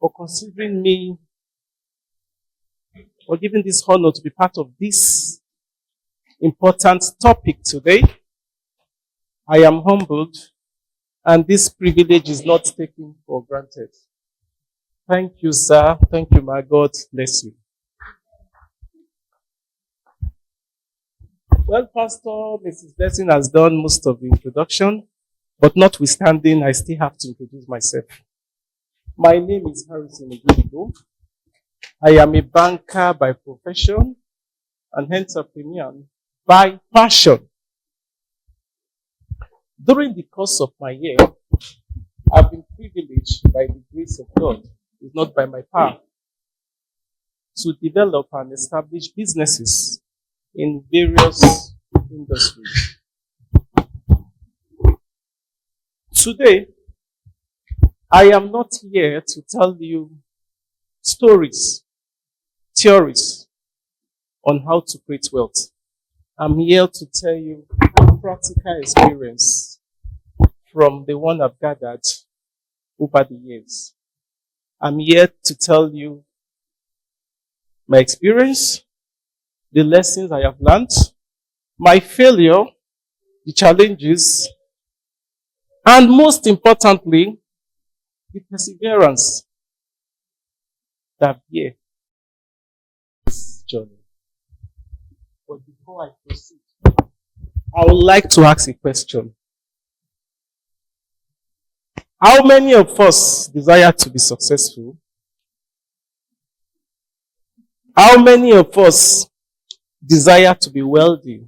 for considering me or giving this honor to be part of this important topic today. I am humbled, and this privilege is not taken for granted. Thank you, sir. Thank you, my God. Bless you. Well, Pastor Mrs. Blessing has done most of the introduction, but notwithstanding, I still have to introduce myself. My name is Harrison Ogidigbo. I am a banker by profession and entrepreneur by passion. During the course of my year, I've been privileged by the grace of God, it's not by my power, to develop and establish businesses in various industries. Today, I am not here to tell you stories, theories on how to create wealth. I'm here to tell you practical experience from the one I've gathered over the years. I'm here to tell you my experience, the lessons I have learned, my failure, the challenges, and most importantly, the perseverance that bear this journey. But before I proceed, I would like to ask a question. How many of us desire to be successful? How many of us desire to be wealthy?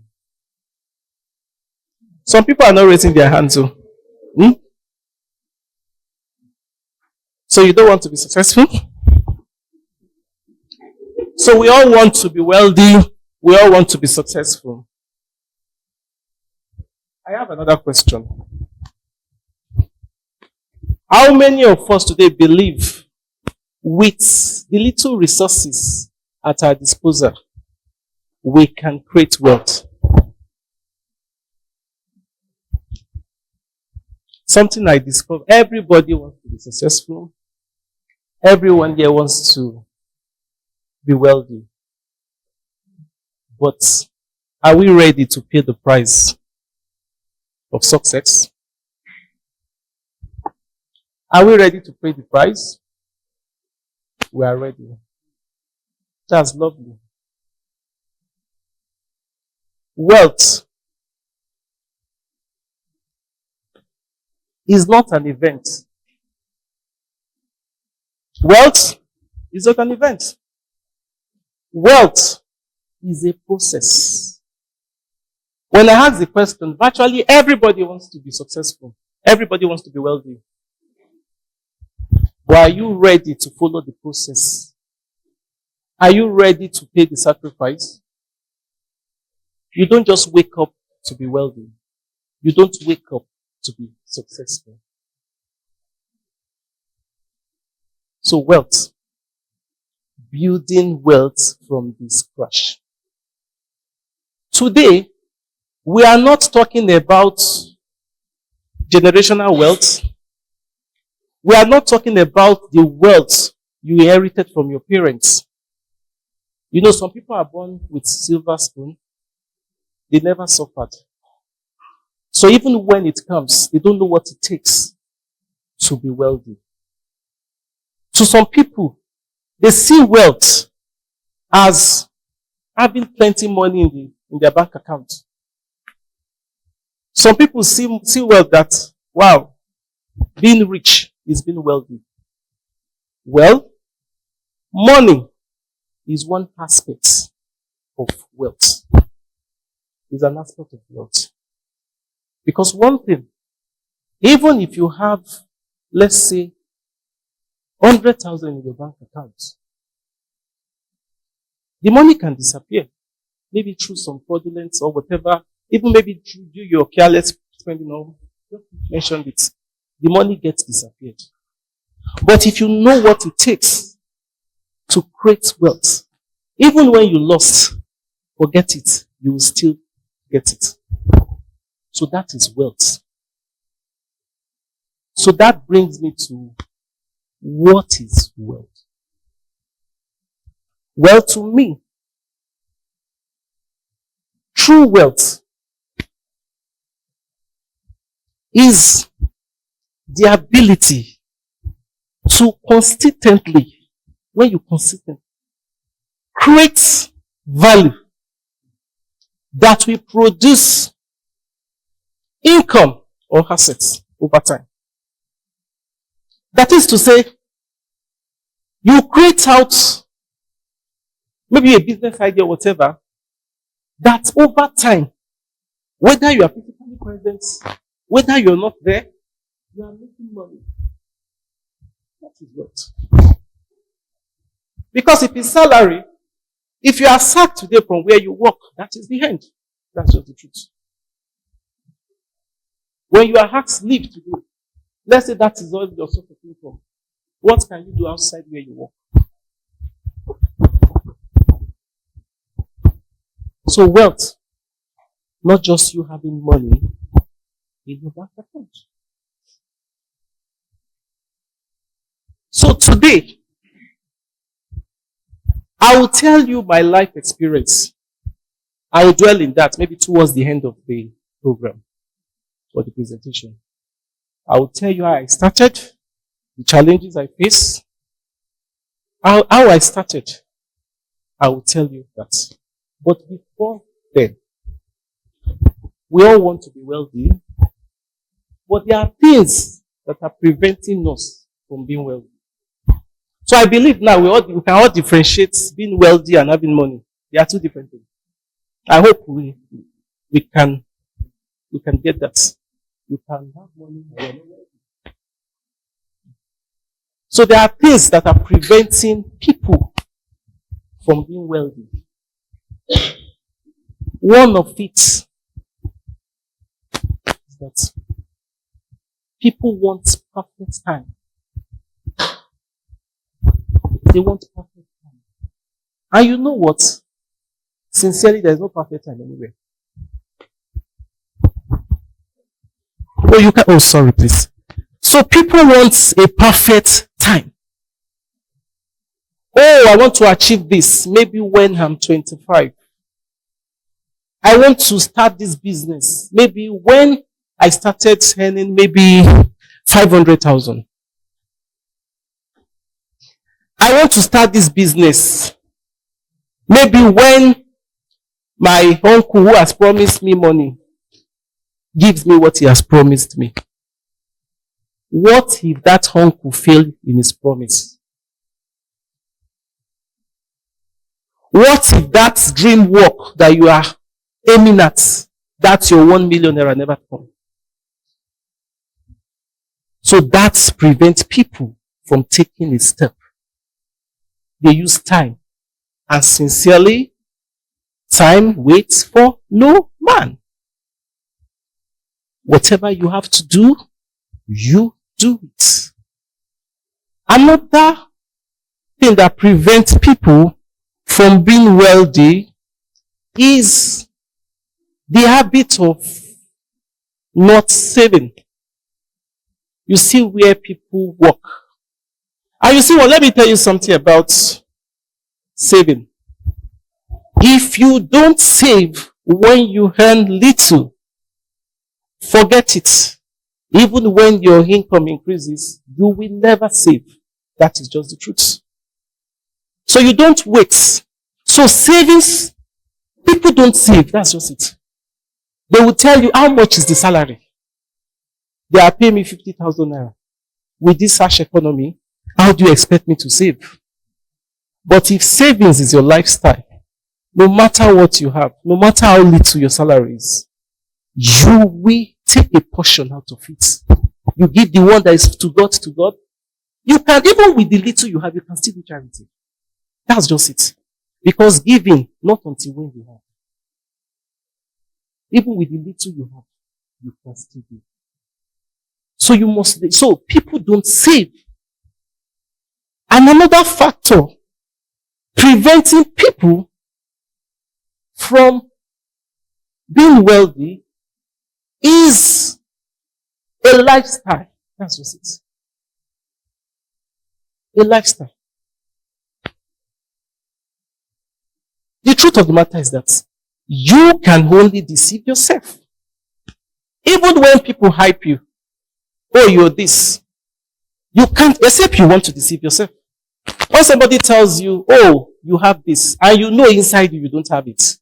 Some people are not raising their hands. So you don't want to be successful? So we all want to be wealthy. We all want to be successful. I have another question. How many of us today believe with the little resources at our disposal, we can create wealth? Something I discovered, everybody wants to be successful. Everyone here wants to be wealthy. But are we ready to pay the price of success? Are we ready to pay the price? We are ready. That's lovely. Wealth is not an event. Wealth is not an event. Wealth is a process. When I ask the question, virtually everybody wants to be successful. Everybody wants to be wealthy. But are you ready to follow the process? Are you ready to pay the sacrifice? You don't just wake up to be wealthy. You don't wake up to be successful. So wealth. Building wealth from the scratch. Today, we are not talking about generational wealth. We are not talking about the wealth you inherited from your parents. You know, some people are born with silver spoon. They never suffered. So even when it comes, they don't know what it takes to be wealthy. To some people, they see wealth as having plenty money in their bank account. Some people see wealth that, wow, being rich is being wealthy. Well, money is one aspect of wealth. It's an aspect of wealth. Because one thing, even if you have, let's say, 100,000 in your bank account, the money can disappear. Maybe through some fraudulence or whatever, even maybe through your careless spending, or just mentioned it, the money gets disappeared. But if you know what it takes to create wealth, even when you lost, forget it, you will still get it. So that is wealth. So that brings me to what is wealth? Well, to me, true wealth is the ability to consistently, when you consistently create value that will produce income or assets over time. That is to say, you create out maybe a business idea or whatever, that over time, whether you are physically present, whether you're not there, you are making money. That is what. Because if it's salary, if you are sacked today from where you work, that is the end. That's just the truth. When you are asked leave today, let's say that is all your source of income. What can you do outside where you work? So wealth, not just you having money in your bank account. So today, I will tell you my life experience. I will dwell in that maybe towards the end of the program or the presentation. I will tell you how I started, the challenges I faced, how I started. I will tell you that. But before then, we all want to be wealthy, but there are things that are preventing us from being wealthy. So I believe now we can all differentiate being wealthy and having money. They are two different things. I hope we can get that. You can have money and you're not wealthy. So there are things that are preventing people from being wealthy. One of it is that people want perfect time. They want perfect time. And you know what? Sincerely, there's no perfect time anywhere. Sorry, please. So people want a perfect time. Oh, I want to achieve this. Maybe when I'm 25. I want to start this business. Maybe when I started earning maybe 500,000. I want to start this business. Maybe when my uncle who has promised me money gives me what he has promised me. What if that uncle failed in his promise? What if that dream work that you are aiming at, that's your 1 million naira never come? So that prevents people from taking a step. They use time. And sincerely, time waits for no man. Whatever you have to do, you do it. Another thing that prevents people from being wealthy is the habit of not saving. You see where people work. And you see what, let me tell you something about saving. If you don't save when you earn little, forget it. Even when your income increases, you will never save. That is just the truth. So you don't wait. So savings, people don't save. That's just it. They will tell you how much is the salary. They are paying me 50,000 naira. With this harsh economy, how do you expect me to save? But if savings is your lifestyle, no matter what you have, no matter how little your salary is, you will take a portion out of it. You give the one that is to God to God. You can, even with the little you have, you can still do charity. That's just it. Because giving, not until when you have. Even with the little you have, you can still give. So you must, so people don't save. And another factor preventing people from being wealthy is a lifestyle. That's just it. A lifestyle. The truth of the matter is that you can only deceive yourself. Even when people hype you, oh, you're this. You can't, except you want to deceive yourself. When somebody tells you, oh, you have this, and you know inside you don't have it,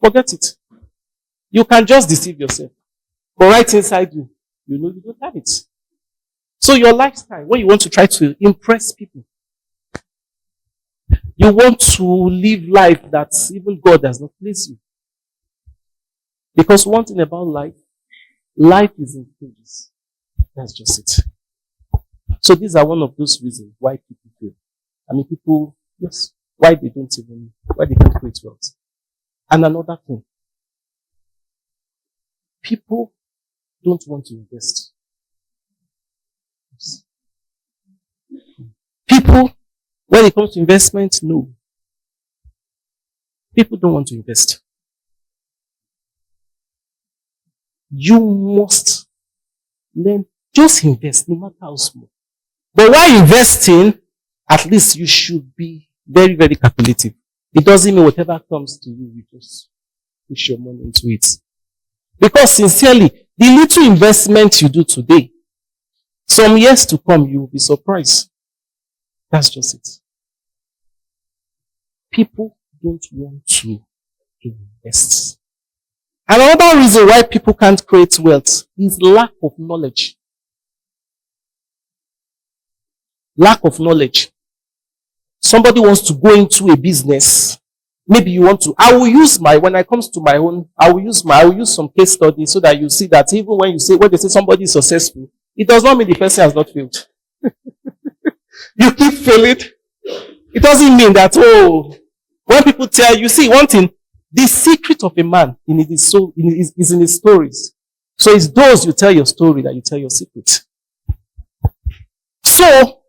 forget it. You can just deceive yourself. But right inside you, you know you don't have it. So your lifestyle, when you want to try to impress people, you want to live life that even God does not please you. Because one thing about life is in stages. That's just it. So these are one of those reasons why people fail. I mean, people, yes, why they can't create wealth. And another thing, people don't want to invest. People, when it comes to investment, no. People don't want to invest. You must learn, just invest, no matter how small. But while investing, at least you should be very, very calculative. It doesn't mean whatever comes to you, you just push your money into it. Because sincerely, the little investment you do today, some years to come, you will be surprised. That's just it. People don't want to invest. Another reason why people can't create wealth is lack of knowledge. Lack of knowledge. Somebody wants to go into a business. Maybe you want to, when it comes to my own, I will use some case studies so that you see that even when they say somebody is successful, it does not mean the person has not failed. You keep failing. It doesn't mean that, when people tell you, see, one thing, the secret of a man is in his stories. So it's those you tell your story that you tell your secret. So,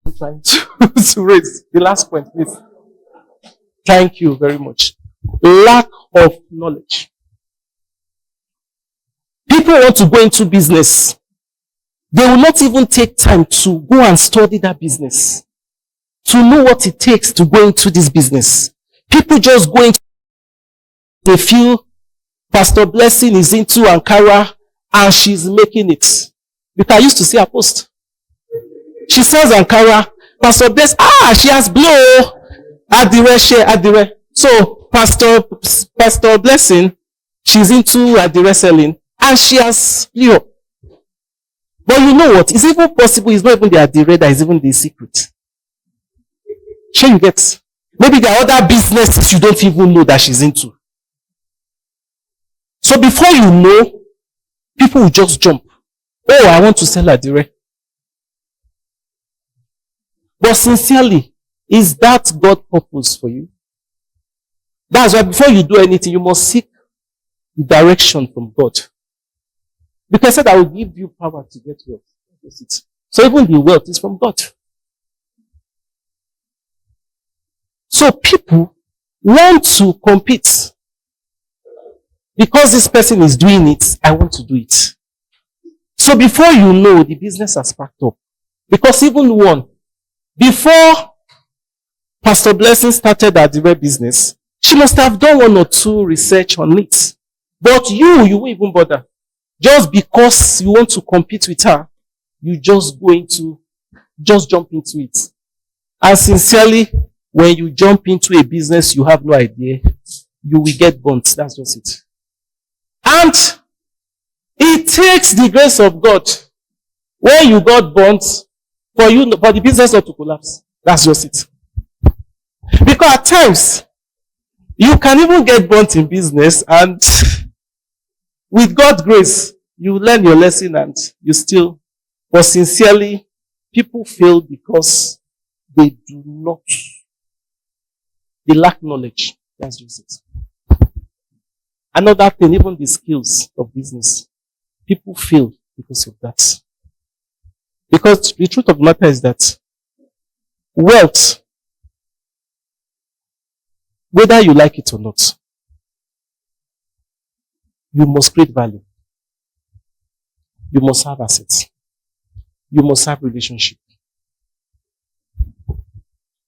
I'm trying to raise the last point, please. Thank you very much. Lack of knowledge. People want to go into business. They will not even take time to go and study that business, to know what it takes to go into this business. People just go into, they feel Pastor Blessing is into Ankara and she's making it. Because I used to see her post. She sells Ankara. Pastor Blessing, she has blow. Adire. So Pastor Blessing, she's into Adire selling and she has blow. But you know what? It's even possible it's not even the Adire that is even the secret. Sure you get. Maybe there are other businesses you don't even know that she's into. So before you know, people will just jump. Oh, I want to sell Adire. But sincerely, is that God's purpose for you? That's why before you do anything, you must seek the direction from God. Because I said I will give you power to get wealth. So even the wealth is from God. So people want to compete. Because this person is doing it, I want to do it. So before you know, the business has packed up. Because even before Pastor Blessing started her direct business, she must have done 1 or 2 research on it. But you won't even bother. Just because you want to compete with her, you just jump into it. And sincerely, when you jump into a business you have no idea, you will get burnt. That's just it. And it takes the grace of God when you got burnt for the business not to collapse. That's just it. Because at times, you can even get burnt in business and with God's grace, you learn your lesson and you still, but sincerely, people fail because they lack knowledge. That's just it. Another thing, even the skills of business, people fail because of that. Because the truth of the matter is that wealth, whether you like it or not, you must create value. You must have assets. You must have relationship.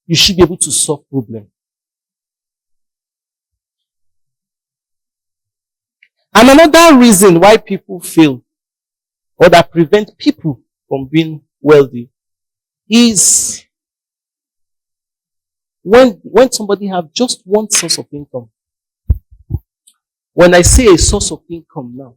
you should be able to solve problems. And another reason why people fail or that prevent people from being wealthy is when somebody have just one source of income. When I say a source of income now,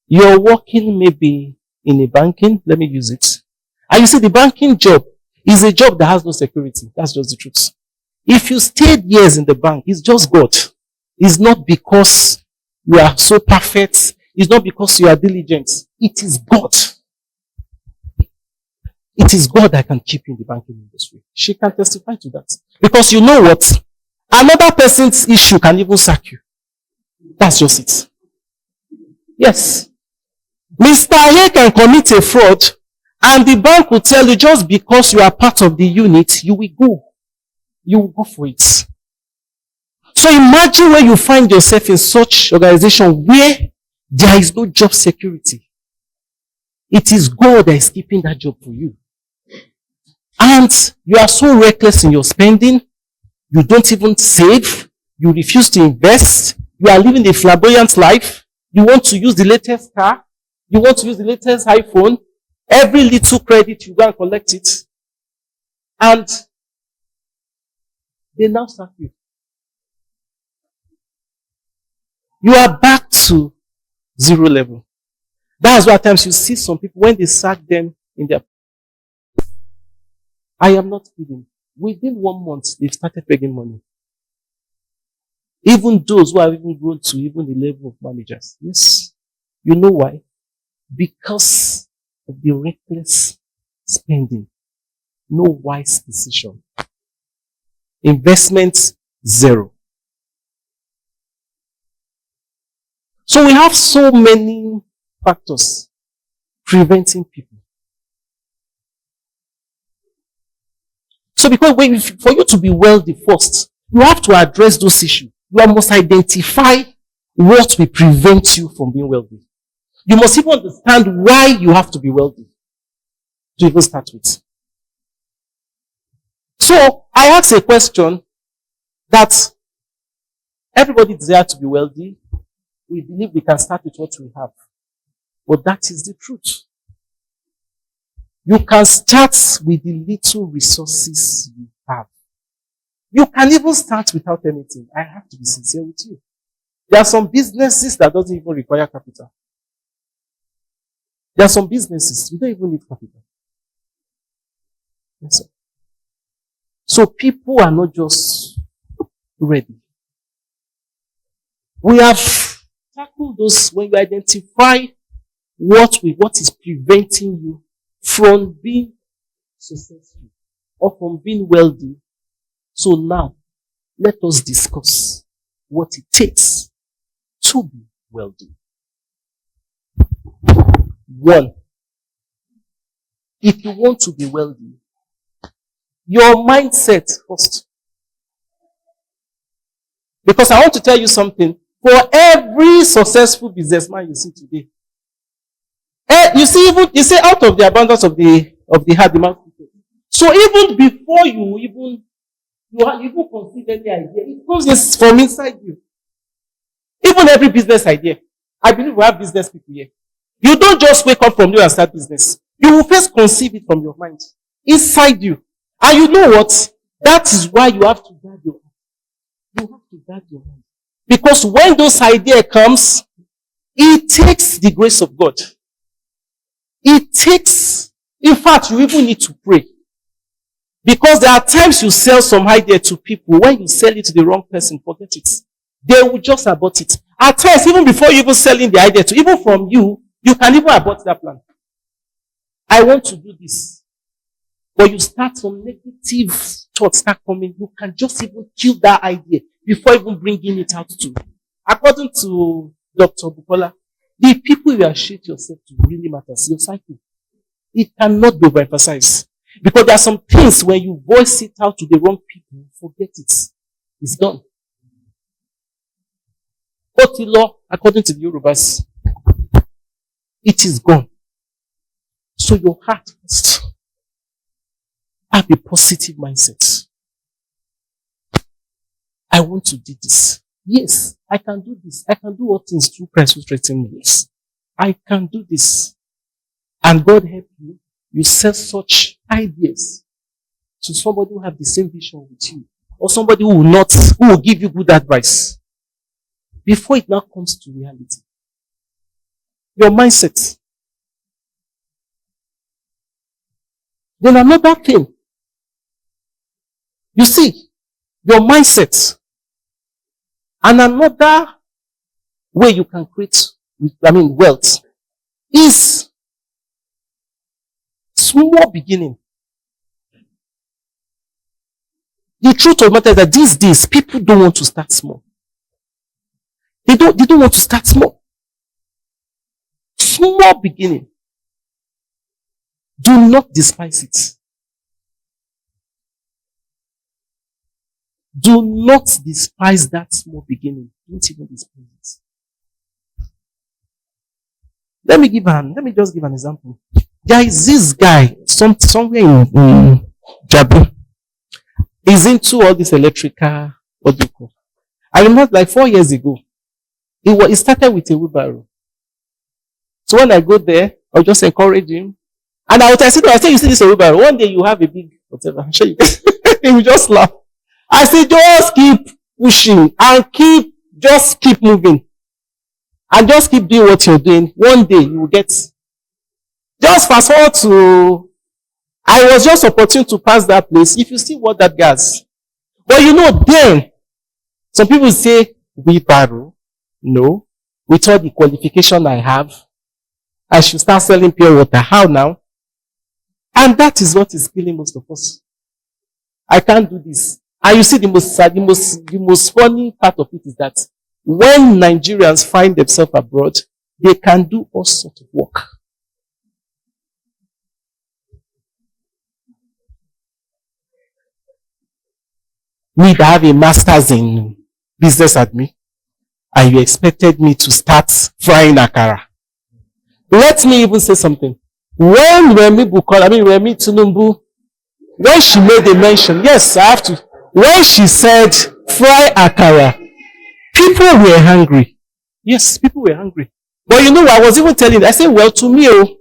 you're working maybe in a banking, let me use it. And you see, the banking job is a job that has no security. That's just the truth. If you stayed years in the bank, it's just God. It's not because you are so perfect. It's not because you are diligent. It is God. It is God that can keep you in the banking industry. She can testify to that. Because you know what? Another person's issue can even sack you. That's just it. Yes. Mr. A can commit a fraud and the bank will tell you just because you are part of the unit, you will go. You will go for it. So imagine when you find yourself in such organization where there is no job security. It is God that is keeping that job for you. And you are so reckless in your spending. You don't even save. You refuse to invest. You are living a flamboyant life. You want to use the latest car. You want to use the latest iPhone. Every little credit, you go and collect it. And they now sack you. You are back to zero level. That's why at times you see some people, when they sack them in their... I am not kidding. Within 1 month, they've started begging money. Even those who have even grown to even the level of managers. Yes. You know why? Because of the reckless spending. No wise decision. Investment, zero. So we have so many factors preventing people. So because for you to be wealthy first, you have to address those issues. You must identify what will prevent you from being wealthy. You must even understand why you have to be wealthy to even start with. So I asked a question that everybody desires to be wealthy. We believe we can start with what we have. But that is the truth. You can start with the little resources you have. You can even start without anything. I have to be sincere with you. There are some businesses that doesn't even require capital. There are some businesses you don't even need capital. Yes, sir. So people are not just ready. We have tackled those when you identify what is preventing you from being successful or from being wealthy. So now, let us discuss what it takes to be wealthy. 1, if you want to be wealthy, your mindset first. Because I want to tell you something. For every successful businessman you see today, you see out of the abundance of the heart, the mouth. So even before you even conceive any idea, it comes from inside you. Even every business idea. I believe we have business people here. You don't just wake up from you and start business. You will first conceive it from your mind. Inside you. And you know what? That is why you have to guard your mind. You have to guard your mind. Because when those idea comes, it takes the grace of God. It takes, in fact, you even need to pray. Because there are times you sell some idea to people, when you sell it to the wrong person, forget it. They will just abort it. At times, even before you even selling the idea to, even from you, you can even abort that plan. I want to do this. But you start some negative thoughts start coming, you can just even kill that idea before even bringing it out to. According to Dr. Bukola, the people you associate yourself to really matters. Your cycle. It cannot be overemphasized. Because there are some things when you voice it out to the wrong people, forget it. It's done. Otilo, according to the Yorubas, it is gone. So your heart first. Have a positive mindset. I want to do this. Yes, I can do this. I can do all things through Christ who strengthens me. Yes, I can do this. And God help you. You sell such ideas to somebody who have the same vision with you, or somebody who will give you good advice before it now comes to reality. Your mindset. Then another thing. You see, your mindset. And another way you can create, wealth is small beginning. The truth of the matter is that these days, people don't want to start small. They don't want to start small. Small beginning. Do not despise it. Do not despise that small beginning. Don't even despise it. Let me just give an example. There is this guy, somewhere in Jabu. He's into all this electrical, what do you call? I remember like 4 years ago, he started with a wheelbarrow. So when I go there, I'll just encourage him. And I say, you see this wheelbarrow, one day you have a big, whatever, I'm sure you he will just laugh. I say, just keep pushing and just keep moving. And just keep doing what you're doing. One day you will get. Just fast forward to, I was just opportune to pass that place. If you see what that gas. But then, some people say, wheelbarrow. No. With all the qualification I have, I should start selling pure water. How now? And that is what is killing most of us. I can't do this. And you see, the most funny part of it is that when Nigerians find themselves abroad, they can do all sorts of work. Me that have a master's in business admin, and you expected me to start frying akara. Let me even say something. When Remi Tunumbu, when she made a mention, yes, I have to. When she said fry akara, people were hungry. Yes, people were hungry. But I was even telling, I said, well, to me,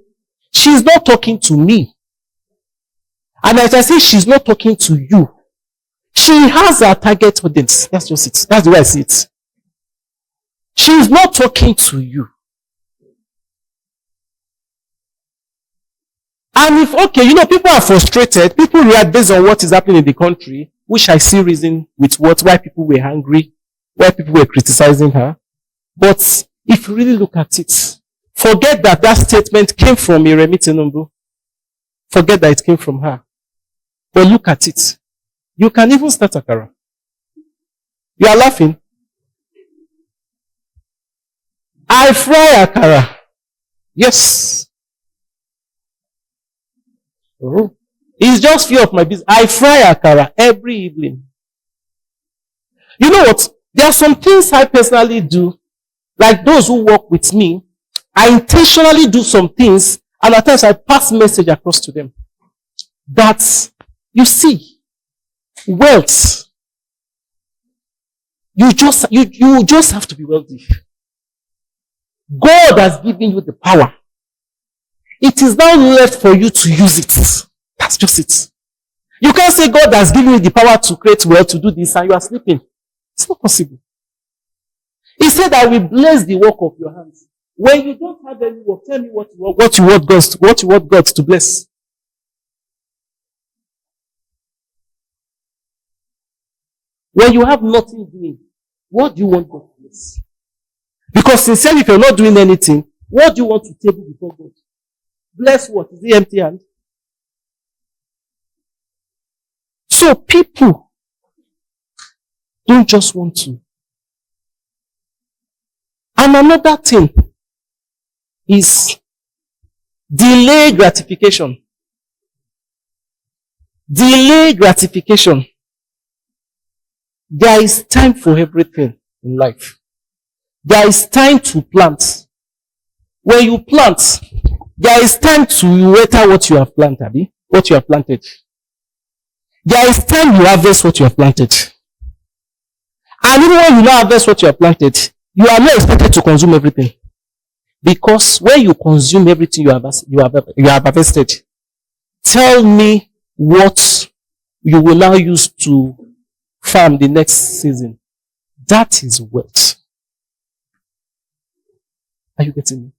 she's not talking to me. And as I say, she's not talking to you. She has her target audience. That's just it. That's the way I see it. She's not talking to you. And if, people are frustrated, people react based on what is happening in the country, which I see reason with why people were angry, why people were criticizing her. But if you really look at it, forget that statement came from Remi Tunumbu. Forget that it came from her. But look at it. You can even start akara. You are laughing. I fry akara. Yes. Oh. It's just few of my business. I fry akara every evening. You know what? There are some things I personally do, like those who work with me. I intentionally do some things, and at times I pass message across to them. That, you see, wealth. You just have to be wealthy. God has given you the power. It is now left for you to use it. That's just it. You can't say God has given you the power to create wealth, to do this, and you are sleeping. It's not possible. He said, I will bless the work of your hands. When you don't have any work, tell me what you want God to bless. When you have nothing doing, what do you want God to bless? Because sincerely, if you're not doing anything, what do you want to table before God? Bless what? Is it empty hand? So people don't just want to. And another thing is delay gratification. Delay gratification. There is time for everything in life. There is time to plant. When you plant, there is time to water what you have planted, what you have planted. There is time you harvest what you have planted. And even when you now harvest what you have planted, you are not expected to consume everything. Because when you consume everything you have harvested, tell me what you will now use to farm the next season. That is wealth. Are you getting me?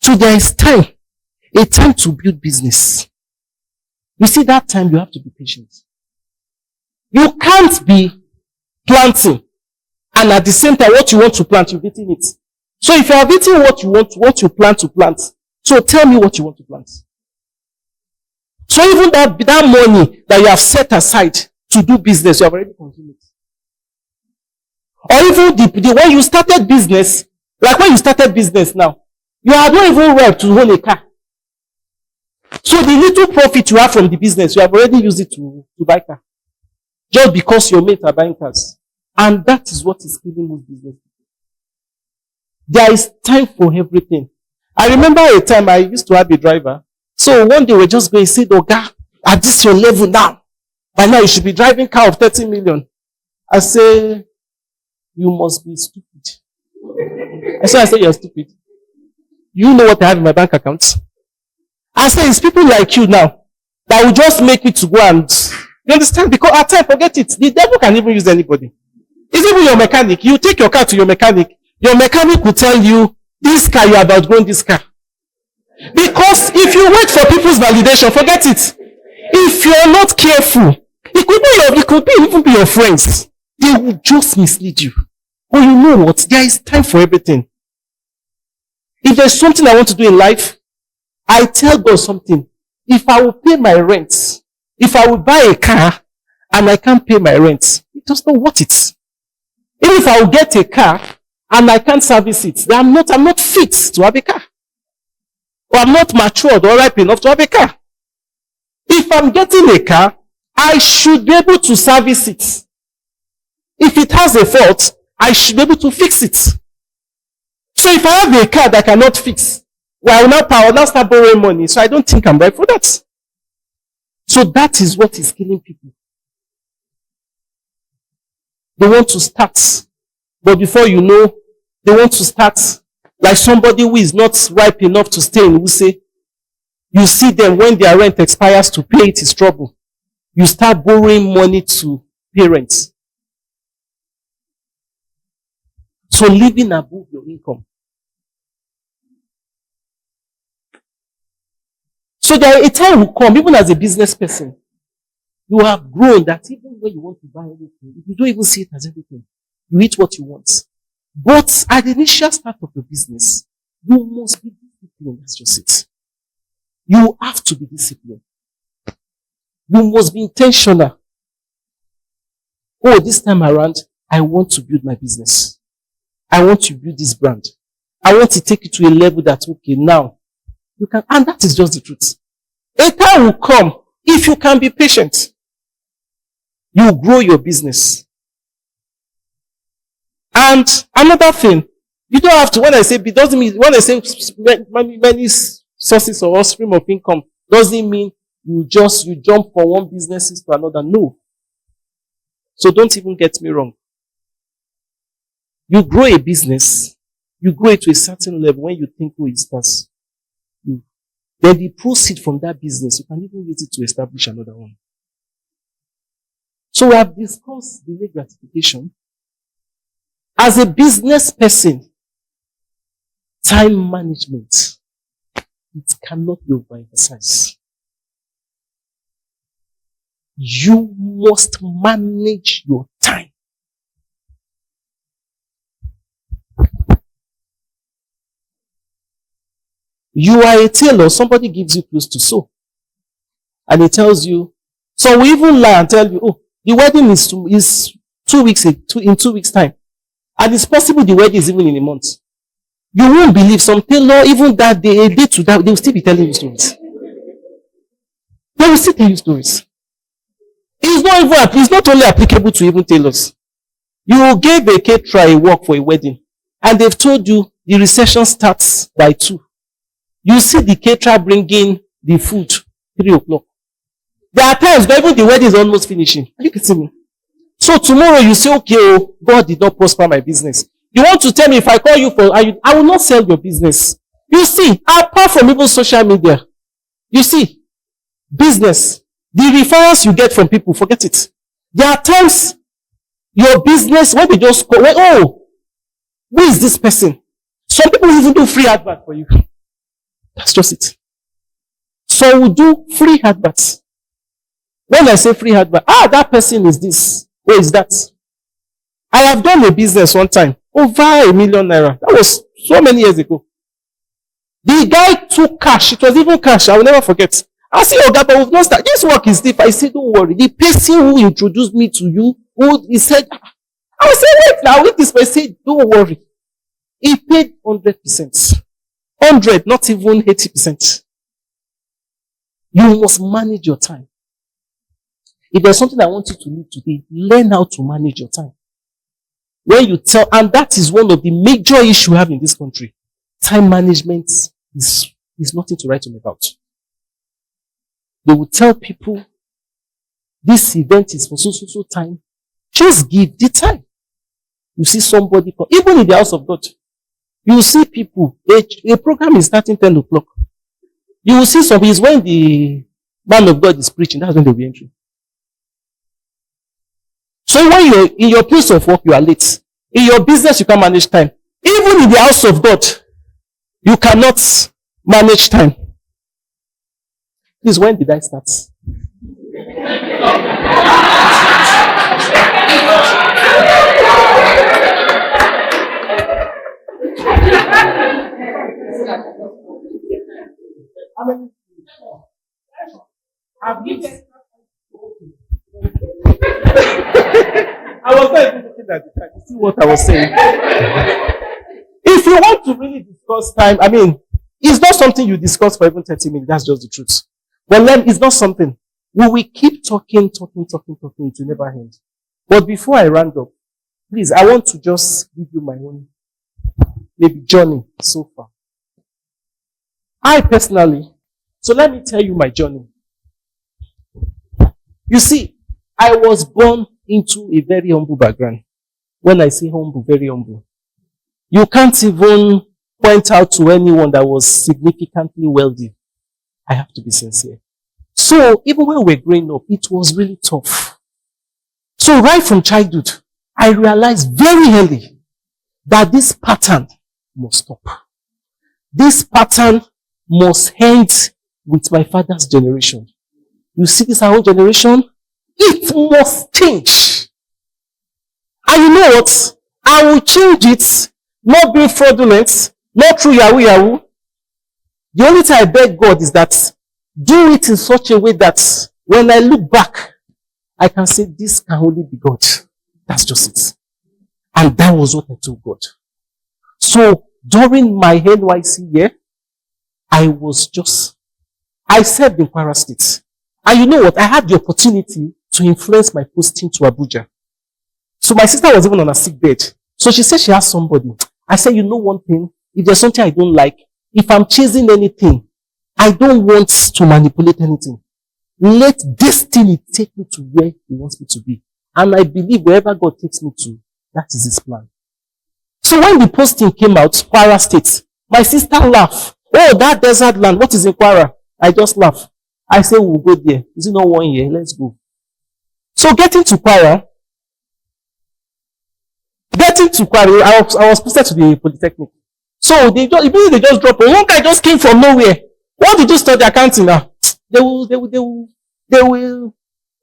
So there is time. A time to build business. You see, that time you have to be patient. You can't be planting and at the same time what you want to plant, you've eaten it. So if you have eaten what you plan to plant, so tell me what you want to plant. So even that money that you have set aside to do business, you have already consumed it. Or even the way you started business, like when you started business now, you are not even well to own a car. So the little profit you have from the business, you have already used it to buy car. Just because your mates are buying cars. And that is what is killing most business. There is time for everything. I remember a time I used to have a driver. So one day we're just going to say, Oga, at this your level now, by now you should be driving car of 30 million. I say, you must be stupid. I say, you're stupid. You know what I have in my bank account? I say, it's people like you now that will just make me to go and, you understand? Because at times, forget it. The devil can even use anybody. It's even your mechanic. You take your car to your mechanic. Your mechanic will tell you, this car, you are about going this car. Because if you wait for people's validation, forget it. If you're not careful, it could even be your friends. They will just mislead you. But you know what? There is time for everything. If there's something I want to do in life, I tell God something. If I will pay my rent, if I will buy a car and I can't pay my rent, it does not worth it. Even if I will get a car and I can't service it, then I'm not fit to have a car. Or I'm not matured or ripe enough to have a car. If I'm getting a car, I should be able to service it. If it has a fault, I should be able to fix it. So if I have a car that I cannot fix, well, I will now start borrowing money. So I don't think I'm right for that. So that is what is killing people. They want to start. But before you know, they want to start like somebody who is not ripe enough to stay in Wuse. You see them when their rent expires to pay it is trouble. You start borrowing money to parents. So living above your income. So a time will come, even as a business person, you have grown that even when you want to buy everything, you don't even see it as everything. You eat what you want. But at the initial start of your business, you must be disciplined. That's just it. You have to be disciplined. You must be intentional. Oh, this time around, I want to build my business. I want to build this brand. I want to take it to a level that, okay, now, you can, and that is just the truth. A time will come, if you can be patient, you grow your business. And another thing, you don't have to, when I say, it doesn't mean, when I say many sources or stream of income, doesn't mean you jump from one business to another. No. So don't even get me wrong. You grow a business, you grow it to a certain level when you think, oh, it starts. Then the proceed from that business, you can even use it to establish another one. So we have discussed delayed gratification. As a business person, time management, it cannot be overemphasized. You must manage your time. You are a tailor, somebody gives you clothes to sew. And he tells you, so we even lie and tell you, oh, the wedding is 2 weeks, in 2 weeks time. And it's possible the wedding is even in a month. You won't believe some tailor, even that day, a day to that, they will still be telling you stories. They will still tell you stories. It's not only applicable to even tailors. You gave a caterer a work for a wedding, and they've told you the reception starts by 2. You see the caterer bringing the food 3 o'clock. There are times where even the wedding is almost finishing. Are you getting me? So tomorrow you say, okay, oh, God did not prosper my business. You want to tell me if I call you for, I will not sell your business. You see, apart from even social media, you see, business, the referrals you get from people, forget it. There are times your business, when they just call, oh, who is this person? Some people even do free advert for you. That's just it. So we do free adverts. When I say free advert, that person is this. Who is that? I have done a business one time, over ₦1 million. That was so many years ago. The guy took cash. It was even cash. I will never forget. I said, oh, God, but we've not started. This work is stiff. I said, don't worry. The person who introduced me to you, he said, I will say, wait now, with this person, said, don't worry. He paid 100%. 100, not even 80%. You must manage your time. If there's something I want you to learn today, learn how to manage your time. When you tell, and that is one of the major issues we have in this country. Time management is nothing to write home about. They will tell people, this event is for so time. Just give the time. You see somebody, even in the house of God, you will see people, a program is starting 10 o'clock. You will see some, it's when the man of God is preaching, that's when they'll be entering. So when you're in your place of work, you are late. In your business, you can manage time. Even in the house of God, you cannot manage time. Please, when did I start? I was not even looking at the time to see what I was saying. If you want to really discuss time, it's not something you discuss for even 30 minutes. That's just the truth. But then it's not something. We will keep talking, it will never end. But before I round up, please, I want to just give you my own maybe journey so far. I personally, so let me tell you my journey. You see, I was born into a very humble background. When I say humble, very humble. You can't even point out to anyone that was significantly wealthy. I have to be sincere. So, even when we were growing up, it was really tough. So, right from childhood, I realized very early that this pattern must stop. This pattern must end with my father's generation. You see this our own generation? It must change. And you know what? I will change it, not being fraudulent, not through Yahoo. The only thing I beg God is that do it in such a way that when I look back, I can say this can only be God. That's just it. And that was what I told God. So during my NYC year, I served in Kwara State. And you know what? I had the opportunity to influence my posting to Abuja. So my sister was even on a sick bed. So she said she has somebody. I said, you know one thing? If there's something I don't like, if I'm chasing anything, I don't want to manipulate anything. Let destiny take me to where he wants me to be. And I believe wherever God takes me to, that is his plan. So when the posting came out, Kwara State, my sister laughed. Oh, that desert land, what is in Kwara? I just laughed. I said, we'll go there. Is it not 1 year? Let's go. So getting to Kwara, I was posted to the Polytechnic. So they just dropped. One guy just came from nowhere. What did you study accounting now? They will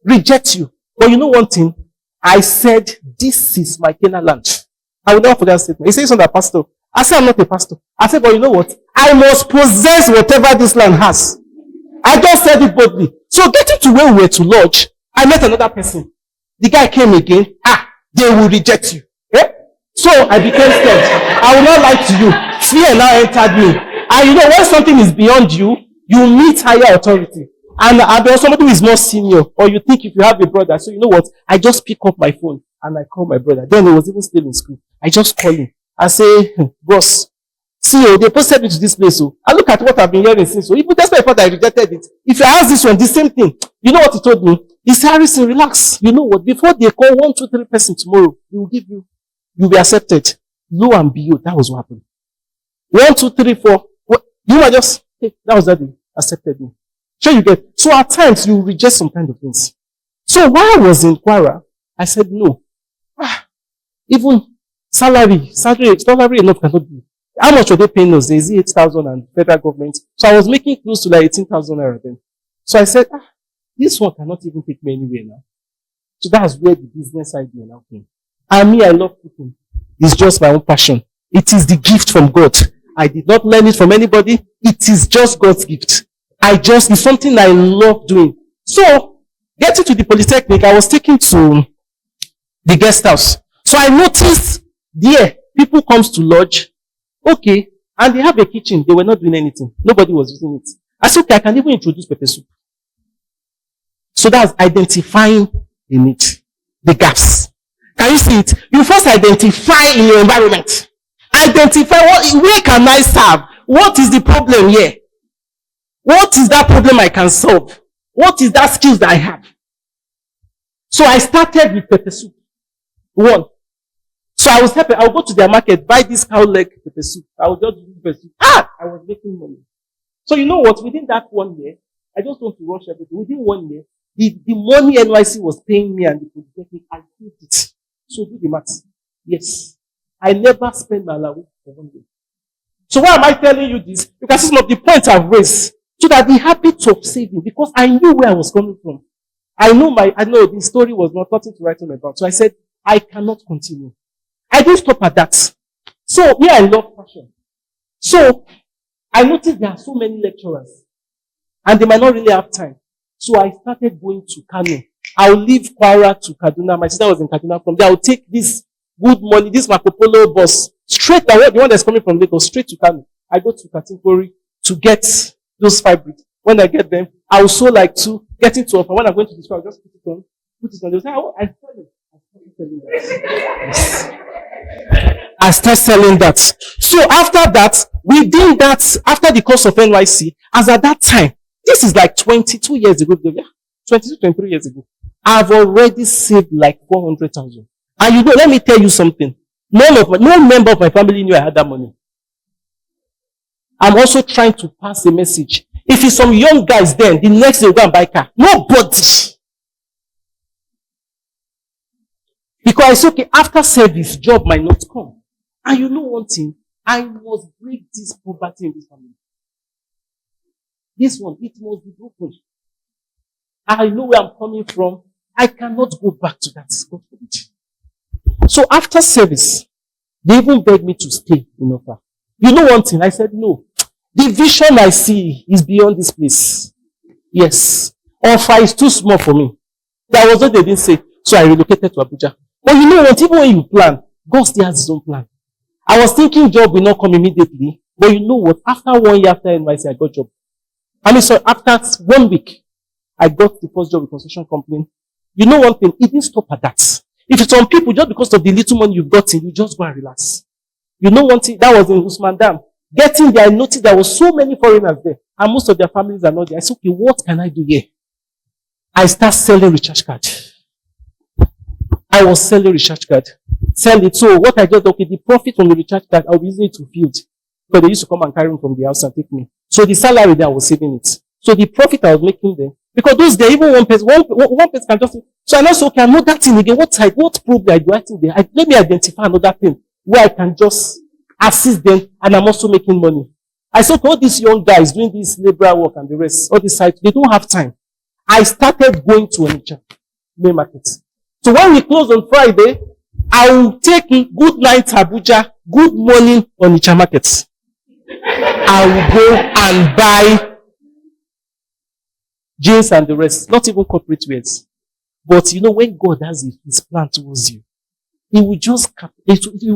reject you. But you know one thing? I said, this is my Canaan land. I will never forget that statement. He says on that pastor. I said, I'm not a pastor. I said, but you know what? I must possess whatever this land has. I just said it boldly. So getting to where we were to lodge, I met another person. The guy came again. They will reject you. So I became scared. I will not lie to you. Fear now entered me. And you know, when something is beyond you, you meet higher authority. And there was somebody who is more senior, or you think if you have a brother. So you know what? I just pick up my phone and I call my brother. Then he was even still in school. I just call him. I say, boss, See, they posted me to this place. So I look at what I've been hearing since. So even despite the fact that I rejected it, if I ask this one, the same thing. You know what he told me? He said, Harrison, relax. You know what? Before they call 1, 2, 3 person tomorrow, he will give you. You'll be accepted. Lo and behold, that was what happened. 1, 2, 3, 4. You might just, hey, that was that they accepted me. Sure you get. So at times you reject some kind of things. So while I was in Kwara, I said no. Even salary enough cannot be. How much were they paying us? Is it 8,000 and federal government? So I was making close to like 18,000 naira then. So I said, this one cannot even take me anywhere now. So that's where the business idea now came. And me, I love cooking. It's just my own passion. It is the gift from God. I did not learn it from anybody. It is just God's gift. It's something I love doing. So, getting to the Polytechnic, I was taken to the guest house. So I noticed there, people comes to lodge. Okay. And they have a kitchen. They were not doing anything. Nobody was using it. I said, okay, I can even introduce pepper soup. So that's identifying the need, the gaps. Can you see it? You first identify in your environment. Identify where can I serve? What is the problem here? What is that problem I can solve? What is that skills that I have? So I started with pepper soup. 1. So I was happy. I'll go to their market, buy this cow leg pepper soup. I will just do pepper soup. I was making money. So you know what? Within that 1 year, I just want to rush everything. Within 1 year, the money NYC was paying me and the Polytechnic, I did it. So do the maths. Yes. I never spent my allowance for 1 day. So why am I telling you this? Because some of the points I've raised, so that the habit of saving, because I knew where I was coming from. I know the story was not nothing to write home about. So I said, I cannot continue. I didn't stop at that. So, I love fashion. So, I noticed there are so many lecturers, and they might not really have time. So I started going to Kano. I'll leave Kwara to Kaduna. My sister was in Kaduna. From there, I'll take this good money, this Marco Polo bus, straight away, the one that's coming from Lagos, straight to Kano. I go to Katinkori to get those fabrics. When I get them, I will sew like 2, getting to offer. When I'm going to the store, I'll just put it on. They'll say, I sell it. I start selling that. So after that, within that, after the course of NYC, as at that time, this is like 22 years ago, 22, 23 years ago, I've already saved like 400,000. And let me tell you something. No member of my family knew I had that money. I'm also trying to pass a message. If it's some young guys then, the next day they'll go and buy a car. Nobody. Because it's okay, after service, job might not come. And you know one thing, I must break this poverty in this family. This one, it must be broken. I know where I'm coming from. I cannot go back to that. God forbid. So after service, they even begged me to stay in Offa. You know one thing, I said no. The vision I see is beyond this place. Yes. Offa is too small for me. That was what they didn't say. So I relocated to Abuja. But you know what, even when you plan, God still has his own plan. I was thinking job will not come immediately. But you know what, after 1 year after NYC, I got job. After 1 week, I got the first job with construction company. You know one thing, it didn't stop at that. If it's some people, just because of the little money you've gotten, you just go and relax. You know one thing, that was in Usman Dam. Getting there, I noticed there were so many foreigners there. And most of their families are not there. I said, okay, what can I do here? I start selling recharge card. I was selling recharge card. Sell it. So what I did, okay, the profit from the recharge card, I'll be using it to field. Because they used to come and carry me from the house and take me. So the salary there, I was saving it. So the profit I was making there, because those days, even one person can just say, so I know, so okay, I know that thing again. What problem do I think there? Let me identify another thing where I can just assist them and I'm also making money. I said, all these young guys doing this labor work and the rest, all this side, they don't have time. I started going to Onitsha, main market. So when we close on Friday, I will take good night Abuja, good morning Onitsha markets. I will go and buy jeans and the rest, not even corporate wears. But you know, when God has his plan towards you, he will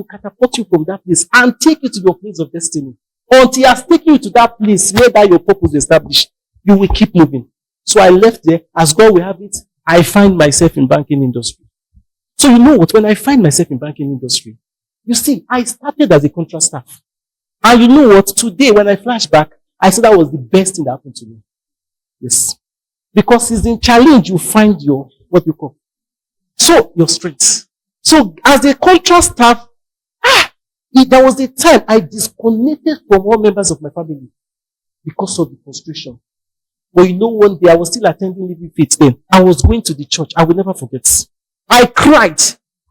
catapult you from that place and take you to your place of destiny. Until he has taken you to that place whereby your purpose is established, you will keep moving. So I left there, as God will have it, I find myself in banking industry. So you know what, when I find myself in banking industry, you see, I started as a contract staff. And you know what? Today, when I flash back, I said that was the best thing that happened to me. Yes. Because it's in challenge you find your, what you call. So, your strengths. So, as a contrast staff, there was a time I disconnected from all members of my family because of the frustration. But you know, one day I was still attending Living Faith then. I was going to the church. I will never forget. I cried.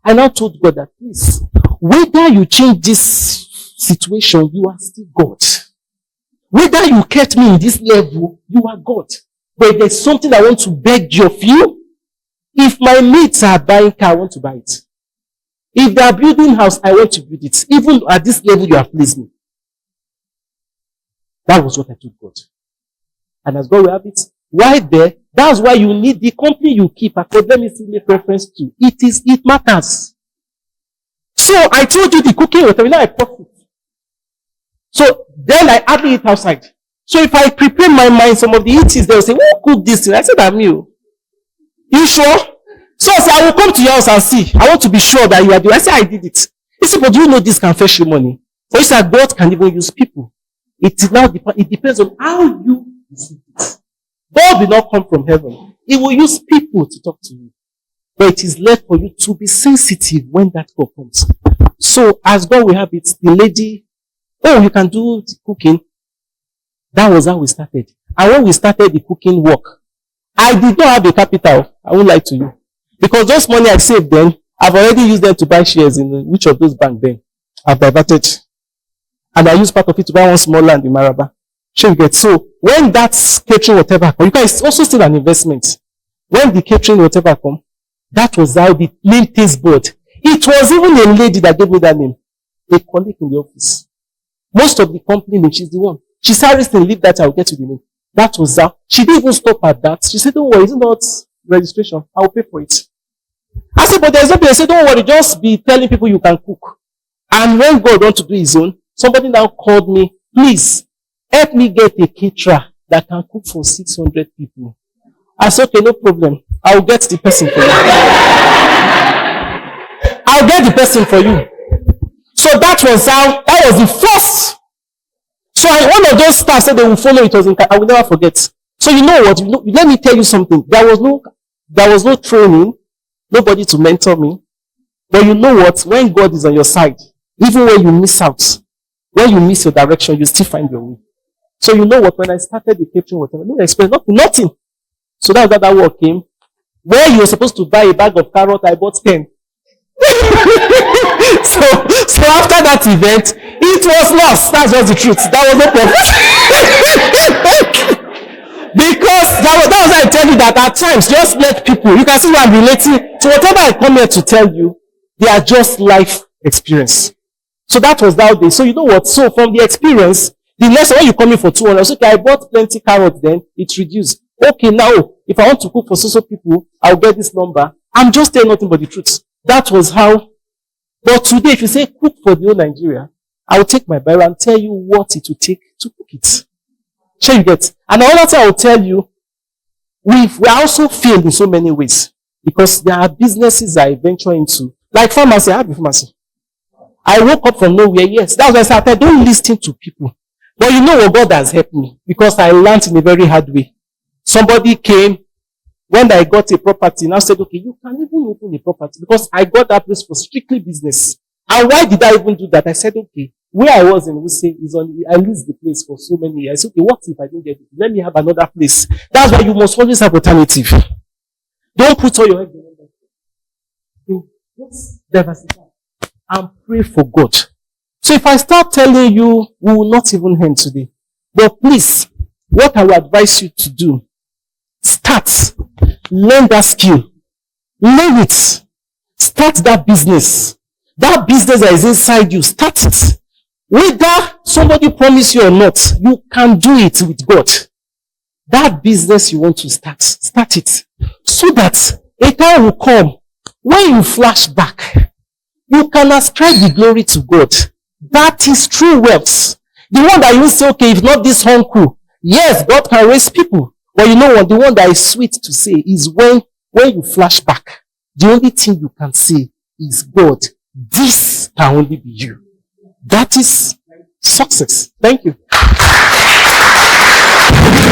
I now told God that, please, whether you change this situation, you are still God. Whether you kept me in this level, you are God. But there's something I want to beg of you. If my mates are buying car, I want to buy it. If they are building house, I want to build it. Even at this level you have placed me. That was what I told God. And as God will have it, why there? That's why you need the company you keep. Because let me still make reference to. It matters. So I told you the cooking water, now I profit. So then I hardly eat outside. So if I prepare my mind, some of the eatings, they will say, who cooked this thing? I said, I'm you. You sure? So I said, I will come to your house and see. I want to be sure that you are doing. I said, I did it. He said, but do you know this can fetch you money? So he said, God can even use people. It depends on how you receive it. God will not come from heaven. He will use people to talk to you. But it is left for you to be sensitive when that call comes. So as God will have it, the lady, oh, you can do the cooking. That was how we started. And when we started the cooking work, I did not have a capital. I won't lie to you. Because those money I saved then, I've already used them to buy shares in which of those banks then. I've diverted. And I used part of it to buy one small land in Maraba. Sure you get. So, when that catering whatever come, it's also still an investment. When the catering whatever come, that was how the name taste board. It was even a lady that gave me that name. A colleague in the office. Most of the company name, she's the one. She said, Harrison, leave that, I'll get you the name. That was how. She didn't even stop at that. She said, don't worry, it's not registration. I'll pay for it. I said, but there's no place. I said, don't worry, just be telling people you can cook. And when God wants to do his own, somebody now called me, please, help me get a caterer that can cook for 600 people. I said, okay, no problem. I'll get the person for you. I'll get the person for you. So that was the first. So one of those staff said they will follow it. I will never forget. So you know what? Let me tell you something. There was no training, nobody to mentor me. But you know what? When God is on your side, even when you miss out, when you miss your direction, you still find your way. So you know what? When I started the catering, whatever, no experience, nothing. So that was how that work came. Where you were supposed to buy a bag of carrot, I bought 10. so after that event, it was lost. That's just the truth. That was no profit. Because that was why I tell you that at times, just let people, you can see what I'm relating to whatever I come here to tell you, they are just life experience. So that was that day. So you know what? So from the experience, the next when you come in for 200, okay, I bought plenty carrots then, it reduced. Okay, now, if I want to cook for so people, I'll get this number. I'm just telling nothing but the truth. That was how. But today, if you say cook for the whole Nigeria, I will take my Bible and tell you what it will take to cook it. Sure you get. And another thing I will tell you, we also failed in so many ways. Because there are businesses I venture into. Like pharmacy, I have a pharmacy. I woke up from nowhere, yes. That's why I started, don't listen to people. But you know what? God has helped me. Because I learned in a very hard way. Somebody came, when I got a property, and I said, okay, you can even open a property. Because I got that place for strictly business. And why did I even do that? I said, okay, where I was in Wuse is I leased the place for so many years. I said, okay, what if I didn't get it? Let me have another place. That's why you must always have alternative. Don't put all your eggs in one basket. Just diversify and pray for God. So if I start telling you, we will not even end today. But please, what I will advise you to do, start. Learn that skill. Learn it. Start that business. That business that is inside you, start it. Whether somebody promise you or not, you can do it with God. That business you want to start it. So that a time will come when you flash back, you can ascribe the glory to God. That is true wealth. The one that you say, okay, if not this uncle, yes, God can raise people. But you know what? The one that is sweet to say is when you flash back, the only thing you can say is, God, this can only be you. That is Success. Thank you.